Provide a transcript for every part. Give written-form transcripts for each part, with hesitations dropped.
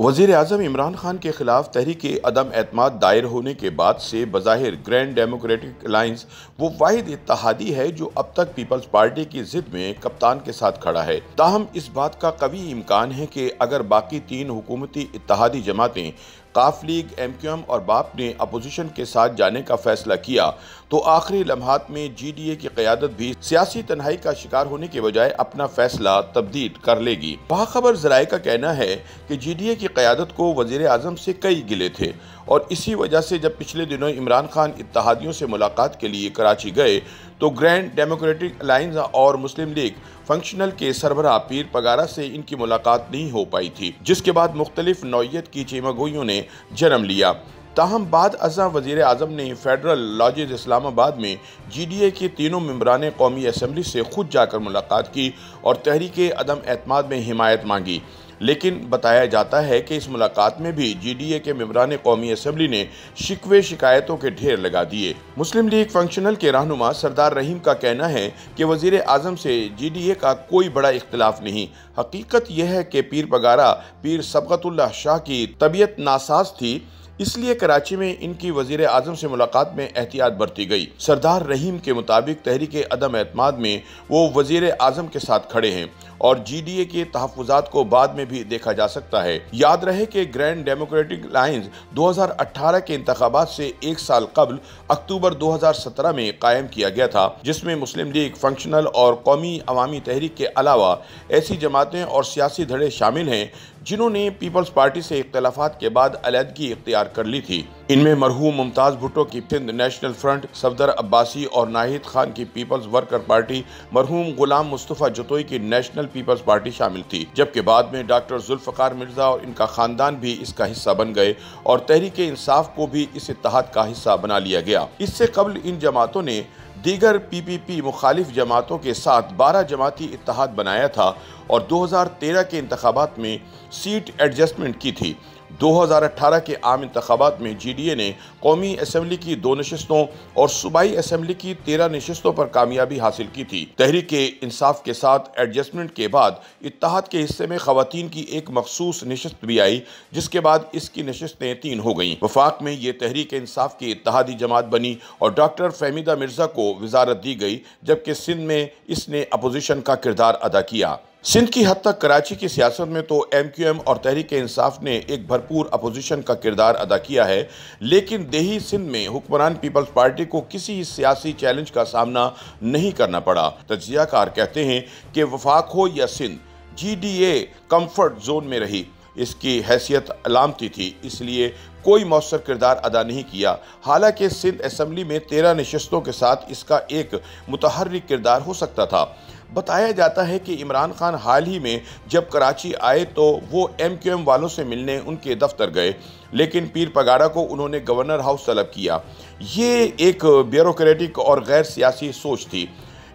वज़ीर आज़म इमरान खान के खिलाफ तहरीक अदम एतमाद दायर होने के बाद से बज़ाहिर ग्रैंड डेमोक्रेटिक अलायंस वो वाहिद इत्तेहादी है जो अब तक पीपल्स पार्टी की जिद में कप्तान के साथ खड़ा है। ताहम इस बात का कवी इम्कान है कि अगर बाकी तीन हुकूमती इत्तेहादी जमातें काफ लीग, MQM और बाप ने अपोजिशन के साथ जाने का फैसला किया तो आखिरी लम्हात में GDA की क़यादत भी सियासी तन्हाई का शिकार होने के बजाय अपना फैसला तब्दील कर लेगी। बाखबर ज़राए का कहना है कि GDA की क़यादत को वज़ीर आज़म से कई गिले थे और इसी वजह से जब पिछले दिनों इमरान खान इत्तेहादियों से मुलाकात के लिए कराची गए तो ग्रैंड डेमोक्रेटिक अलायंस और मुस्लिम लीग फंक्शनल के सरबराह पीर पगारा से इनकी मुलाकात नहीं हो पाई थी, जिसके बाद मुख्तलिफ नौइयत की चीमागोइयों ने जन्म लिया। ताहम बाद अज़ा वज़ीर आज़म ने फेडरल लॉजेस इस्लामाबाद में GDA के तीनों मेंबरान कौमी असम्बली से खुद जाकर मुलाकात की और तहरीक अदम एतमाद में हिमायत मांगी, लेकिन बताया जाता है कि इस मुलाकात में भी GDA के मेंबरान कौमी असम्बली ने शिकवे शिकायतों के ढेर लगा दिए। मुस्लिम लीग फंक्शनल के रहनुमा सरदार रहीम का कहना है कि वज़ीर आज़म से GDA का कोई बड़ा इख्तिलाफ नहीं। हकीकत यह है कि पीर पगारा पीर सबकतुल्लाह शाह की तबीयत नासाज थी, इसलिए कराची में इनकी वज़ीर आज़म से मुलाकात में एहतियात बरती गई। सरदार रहीम के मुताबिक तहरीक अदम एतमाद में वो वज़ीर आज़म के साथ खड़े हैं और GDA के तहफ़्फ़ुज़ात को बाद में भी देखा जा सकता है। याद रहे कि ग्रैंड डेमोक्रेटिक अलायंस 2018 के इंतखाबात से एक साल कबल अक्टूबर 2017 में कायम किया गया था, जिसमें मुस्लिम लीग फंक्शनल और कौमी अवामी तहरीक के अलावा ऐसी जमातें और सियासी धड़े शामिल हैं जिन्होंने पीपल्स पार्टी से इख्तिलाफात के बाद अलहदगी इख्तियार कर ली थी। इनमें मरहूम मुमताज़ भुट्टो की सिंध नेशनल फ्रंट, सफदर अब्बासी और नाहिद खान की पीपल्स वर्कर पार्टी, मरहूम गुलाम मुस्तफ़ा जतोई की नेशनल पीपल्स पार्टी शामिल थी, जबकि बाद में डॉक्टर जुल्फ़कार मिर्ज़ा और इनका ख़ानदान भी इसका हिस्सा बन गए और तहरीक इंसाफ को भी इस इत्तेहाद का हिस्सा बना लिया गया। इससे कबल इन जमातों ने दीगर PPP मुखालिफ जमातों के साथ 12 जमाती इत्तेहाद बनाया था और 2013 के इंतखाबात में सीट एडजस्टमेंट की थी। 2018 के आम इंतखाबात में GDA ने कौमी असम्बली की 2 नशिस्तों और सूबाई असम्बली की 13 नशिस्तों पर कामयाबी हासिल की थी। तहरीक इंसाफ के साथ एडजस्टमेंट के बाद इत्तेहाद के हिस्से में खवातीन की एक मखसूस नशिस्त भी आई, जिसके बाद इसकी नशिस्तें 3 हो गईं। वफाक में ये तहरीक इंसाफ की इत्तेहादी जमात बनी और डॉक्टर फहमीदा मिर्ज़ा को वजारत दी गई, जबकि सिंध में इसने अपोजिशन का किरदार अदा किया। सिंध की हद तक कराची की सियासत में तो MQM और तहरीक इंसाफ ने एक भरपूर अपोजिशन का किरदार अदा किया है, लेकिन देही सिंध में हुक्मरान पीपल्स पार्टी को किसी सियासी चैलेंज का सामना नहीं करना पड़ा। तज्ज़ियाकार कहते हैं कि वफाक हो या सिंध, GDA कम्फर्ट जोन में रही। इसकी हैसियत अलामती थी, इसलिए कोई मौसर किरदार अदा नहीं किया। हालांकि सिंध असम्बली में 13 नशिस्तों के साथ इसका एक मुतहर्रिक किरदार हो सकता था। बताया जाता है कि इमरान खान हाल ही में जब कराची आए तो वो MQM वालों से मिलने उनके दफ्तर गए, लेकिन पीर पगारा को उन्होंने गवर्नर हाउस तलब किया। ये एक ब्यूरोक्रेटिक और गैर सियासी सोच थी।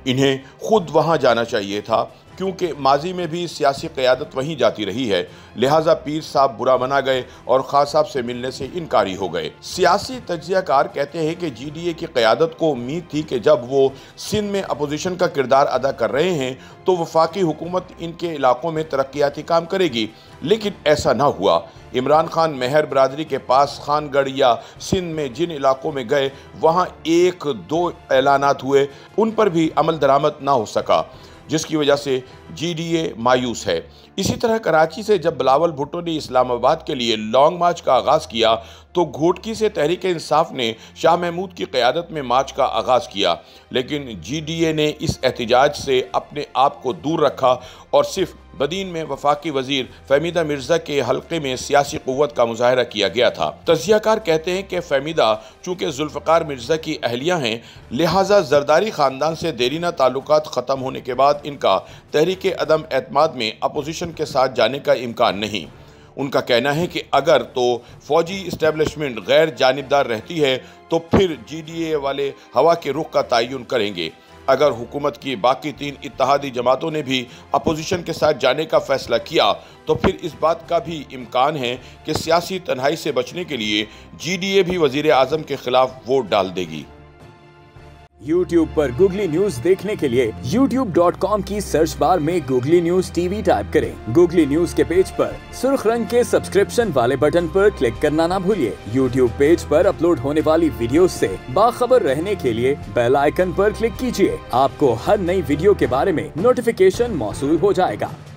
इन्हें खुद वहाँ जाना चाहिए था, क्योंकि माजी में भी सियासी क़यादत वहीं जाती रही है। लिहाजा पीर साहब बुरा मना गए और खान साहब से मिलने से इनकारी हो गए। सियासी तज्ज़ियाकार कहते हैं कि GDA की क़यादत को उम्मीद थी कि जब वो सिंध में अपोजिशन का किरदार अदा कर रहे हैं तो वफाकी हुकूमत इनके इलाकों में तरक्याती काम करेगी, लेकिन ऐसा ना हुआ। इमरान खान मेहर बरादरी के पास खानगढ़ या सिंध में जिन इलाकों में गए वहाँ 1-2 ऐलानात हुए, उन पर भी अमल दरामद ना हो सका, जिसकी वजह से GDA मायूस है। इसी तरह कराची से जब बिलावल भुट्टो ने इस्लामाबाद के लिए लॉन्ग मार्च का आगाज़ किया तो घोटकी से तहरीक इंसाफ ने शाह महमूद की क़यादत में मार्च का आगाज़ किया, लेकिन GDA ने इस एहतजाज से अपने आप को दूर रखा और सिर्फ बदीन में वफाकी वजीर फहमीदा मिर्ज़ा के हल्के में सियासी क़ुव्वत का मुजाहरा किया गया था। तज्ज़ियाकार कहते हैं कि फहमीदा चूँकि जुल्फ़कार मिर्ज़ा की अहलिया हैं, लिहाजा जरदारी ख़ानदान से देरीना ताल्लुकात ख़त्म होने के बाद इनका तहरीक अदम एतमाद में अपोजिशन के साथ जाने का इम्कान नहीं। उनका कहना है कि अगर तो फ़ौजी इस्टेब्लिशमेंट गैर जानिबदार रहती है तो फिर GDA वाले हवा के रुख का तयन करेंगे। अगर हुकूमत की बाकी 3 इत्तेहादी जमातों ने भी अपोजिशन के साथ जाने का फ़ैसला किया तो फिर इस बात का भी इम्कान है कि सियासी तन्हाई से बचने के लिए GDA भी वज़ीर आज़म के ख़िलाफ़ वोट डाल देगी। YouTube पर गूगली न्यूज देखने के लिए youtube.com की सर्च बार में गूगली न्यूज टीवी टाइप करें। गूगली न्यूज के पेज पर सुर्ख रंग के सब्सक्रिप्शन वाले बटन पर क्लिक करना ना भूलिए। YouTube पेज पर अपलोड होने वाली वीडियोस से बाखबर रहने के लिए बेल आइकन पर क्लिक कीजिए। आपको हर नई वीडियो के बारे में नोटिफिकेशन मौसूल हो जाएगा।